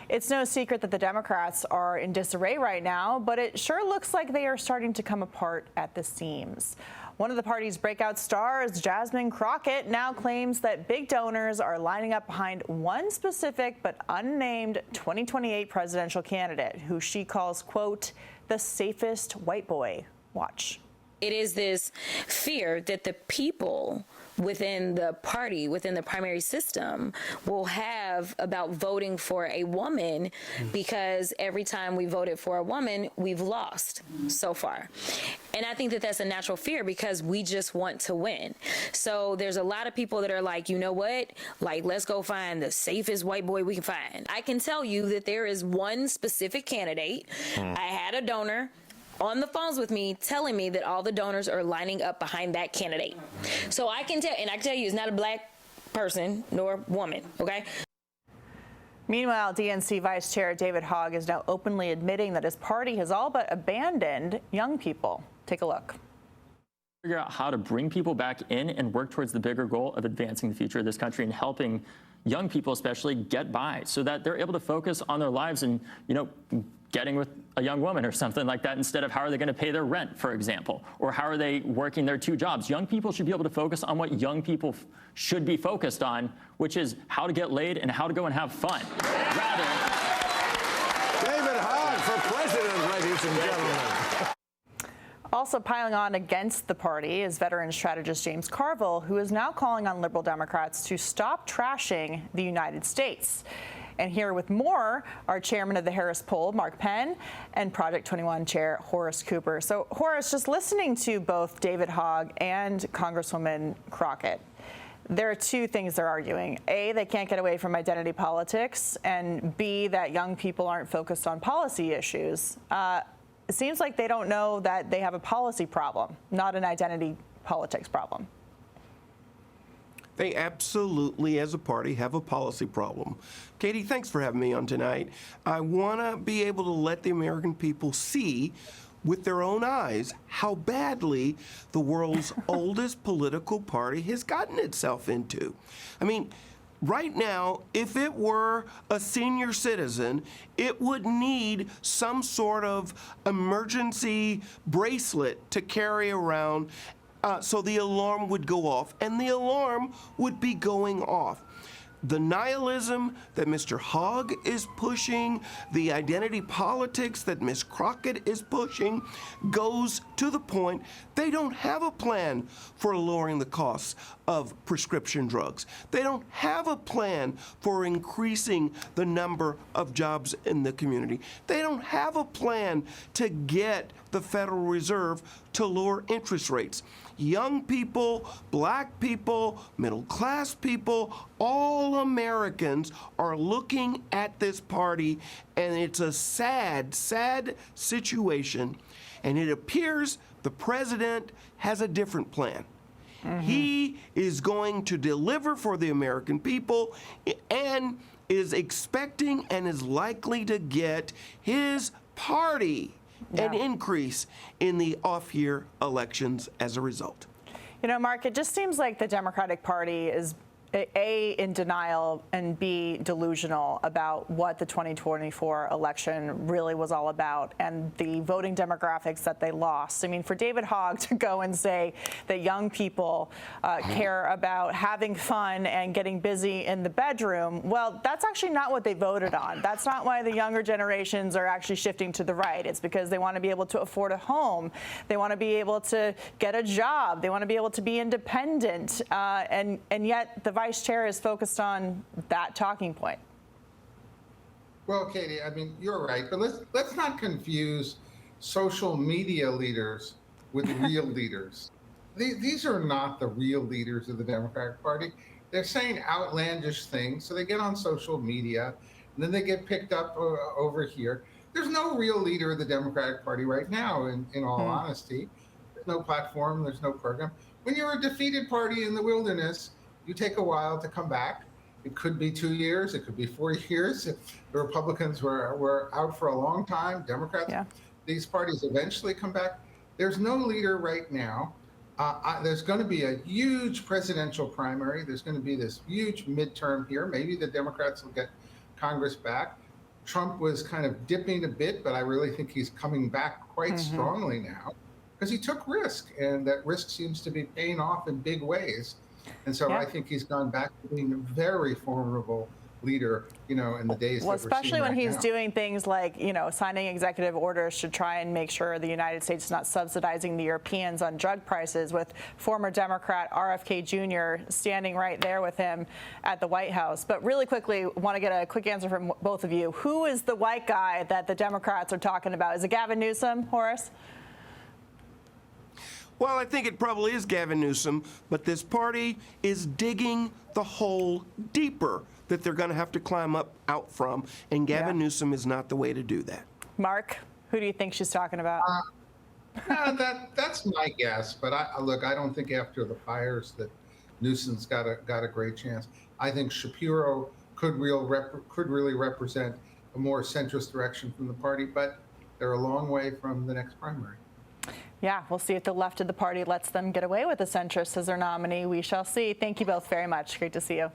It's no secret that the Democrats are in disarray right now, but it sure looks like they are starting to come apart at the seams. One of the party's breakout stars, Jasmine Crockett, now claims that big donors are lining up behind one specific but unnamed 2028 presidential candidate, who she calls, quote, the safest white boy. Watch. It is this fear that the people within the party, within the primary system, will have about voting for a woman, because every time we voted for a woman, we've lost so far. And I think that that's a natural fear, because we just want to win. So there's a lot of people that are like, you know what? Like, let's go find the safest white boy we can find. I can tell you that there is one specific candidate. I had a donor on the phones with me telling me that all the donors are lining up behind that candidate. So I can tell, and I can tell you, it's not a black person nor woman, okay? Meanwhile, DNC Vice Chair David Hogg is now openly admitting that his party has all but abandoned young people. Take a look. Figure out how to bring people back in and work towards the bigger goal of advancing the future of this country and helping young people especially get by, so that they're able to focus on their lives and, getting with a young woman or something like that, instead of how are they going to pay their rent, for example, or how are they working their two jobs. Young people should be able to focus on what young people should be focused on, which is how to get laid and how to go and have fun. David Hogg for president, ladies and gentlemen. Also piling on against the party is veteran strategist James Carville, who is now calling on liberal Democrats to stop trashing the United States. And here with more are chairman of the Harris poll, Mark Penn, and Project 21 chair Horace Cooper. So, Horace, just listening to both David Hogg and Congresswoman Crockett, there are two things they're arguing. A, they can't get away from identity politics, and B, that young people aren't focused on policy issues. It seems like they don't know that they have a policy problem, not an identity politics problem. They absolutely, as a party, have a policy problem. Katie, thanks for having me on tonight. I want to be able to let the American people see with their own eyes how badly the world's oldest political party has gotten itself into. I mean, right now, if it were a senior citizen, it would need some sort of emergency bracelet to carry around so the alarm would go off, and the alarm would be going off. The nihilism that Mr. Hogg is pushing, the identity politics that Ms. Crockett is pushing, goes to the point they don't have a plan for lowering the costs of prescription drugs. They don't have a plan for increasing the number of jobs in the community. They don't have a plan to get the Federal Reserve to lower interest rates. Young people, black people, middle-class people, all Americans are looking at this party, and it's a sad, sad situation. And it appears the president has a different plan. He is going to deliver for the American people and is expecting and is likely to get his party an increase in the off-year elections as a result. You know, Mark, it just seems like the Democratic Party is A, in denial, and B, delusional about what the 2024 election really was all about and the voting demographics that they lost. I mean, for David Hogg to go and say that young people care about having fun and getting busy in the bedroom, well, that's actually not what they voted on. That's not why the younger generations are actually shifting to the right. It's because they want to be able to afford a home. They want to be able to get a job. They want to be able to be independent. And yet the vice chair is focused on that talking point. Well, Katie, I mean, you're right, but let's not confuse social media leaders with real leaders. These are not the real leaders of the Democratic Party. They're saying outlandish things, so they get on social media, and then they get picked up over here. There's no real leader of the Democratic Party right now, in all honesty. There's no platform, there's no program. When you're a defeated party in the wilderness, you take a while to come back. It could be 2 years, it could be 4 years. The Republicans were out for a long time. Democrats, these parties eventually come back. There's no leader right now. There's going to be a huge presidential primary. There's going to be this huge midterm here. Maybe the Democrats will get Congress back. Trump was kind of dipping a bit, but I really think he's coming back quite strongly now because he took risk, and that risk seems to be paying off in big ways. And so I think he's gone back to being a very formidable leader, in the days that we're seeing especially when right he's now. doing things like, signing executive orders to try and make sure the United States is not subsidizing the Europeans on drug prices, with former Democrat RFK Jr. standing right there with him at the White House. But really quickly, want to get a quick answer from both of you. Who is the white guy that the Democrats are talking about? Is it Gavin Newsom, Horace? Well, I think it probably is Gavin Newsom, but this party is digging the hole deeper that they're going to have to climb out from, and Gavin Newsom is not the way to do that. Mark, who do you think she's talking about? That's my guess, but look, I don't think after the fires that Newsom's got a great chance. I think Shapiro could really represent a more centrist direction from the party, but they're a long way from the next primary. Yeah, we'll see if the left of the party lets them get away with the centrist as their nominee. We shall see. Thank you both very much. Great to see you.